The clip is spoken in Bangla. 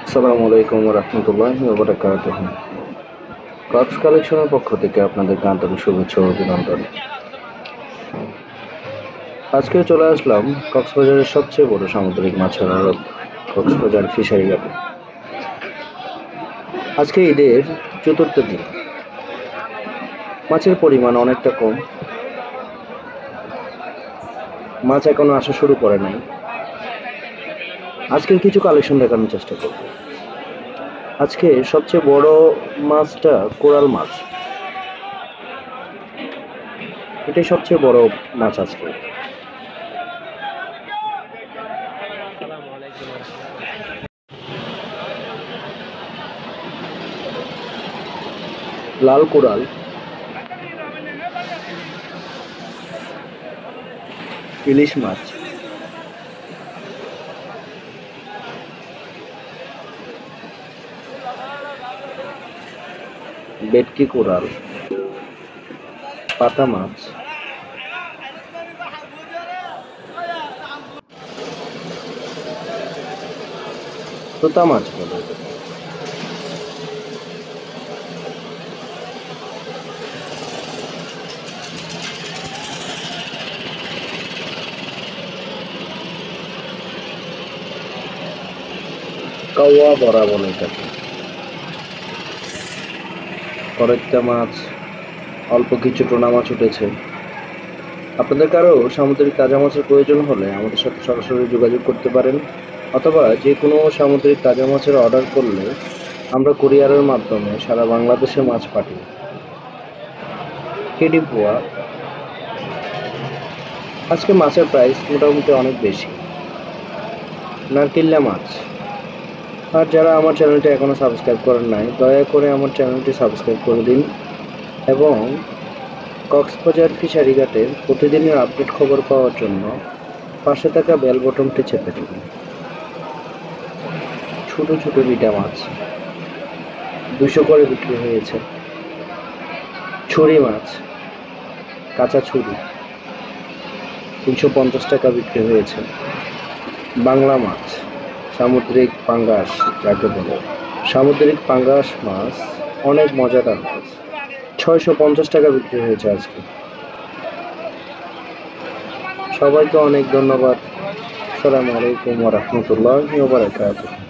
আসসালামু আলাইকুম ওয়া রাহমাতুল্লাহি ওয়া বারাকাতুহু। কক্স কালেকশনের পক্ষ থেকে আপনাদেরকে আন্তরিক শুভেচ্ছা ও অভিনন্দন। আজকে চলে আসলাম কক্সবাজারের সবচেয়ে বড় সামুদ্রিক মাছের আড়ত কক্সবাজার ফিশারি ঘাটে। আজকে ঈদের চতুর্থ দিন। মাছের পরিমাণ অনেকটা কম। মাছ এখনো আসা শুরু করে নাই। আজকে কিছু কালেকশন দেখানোর চেষ্টা করব। আজকে সবচেয়ে বড় মাছটা কোরাল মাছ। এটাই সবচেয়ে বড় মাছ আজকে। লাল কোরাল, ইলিশ মাছ, ভেটকি কোরাল, পাতা মাছ, তোতা মাছ বলে এটাকে। কাওয়া বড়া বলে এটাকে। করইত্যা মাছ, অল্প কিছু টোনা মাছ উঠেছে। আপনাদের কারো সামুদ্রিক তাজা মাছের প্রয়োজন হলে আমাদের সাথে সরাসরি যোগাযোগ করতে পারেন, অথবা যে কোনো সামুদ্রিক তাজা মাছের অর্ডার করলে আমরা কুরিয়ারের মাধ্যমে সারা বাংলাদেশে মাছ পাঠাই। কেডি পোয়া। আজকে মাছের প্রাইস মোটামুটি অনেক বেশি। নারকেল্লা মাছ। আর যারা আমার চ্যানেলটি এখনো সাবস্ক্রাইব করেন নাই, দয়া করে আমার চ্যানেলটি সাবস্ক্রাইব করে দিন এবং কক্সবাজার ফিশারি ঘাটের প্রতিদিনের আপডেট খবর পাওয়ার জন্য পাশে থাকা বেল বটনটি চেপে দিন। ছোট ছোট বিটা মাছ 200 করে বিক্রি হয়েছে। ছুরি মাছ, কাঁচা ছুরি 350 টাকা বিক্রি হয়েছে। বাংলা মাছ, সামুদ্রিক পাঙ্গাস যাকে বলে। সামুদ্রিক পাঙ্গাস মাছ অনেক মজাদার মাছ, 650 টাকা বিক্রি হয়েছে আজকে। সবাইকে অনেক ধন্যবাদ। আসসালামু আলাইকুম ওয়া রাহমাতুল্লাহি ওয়া বারাকাতুহু।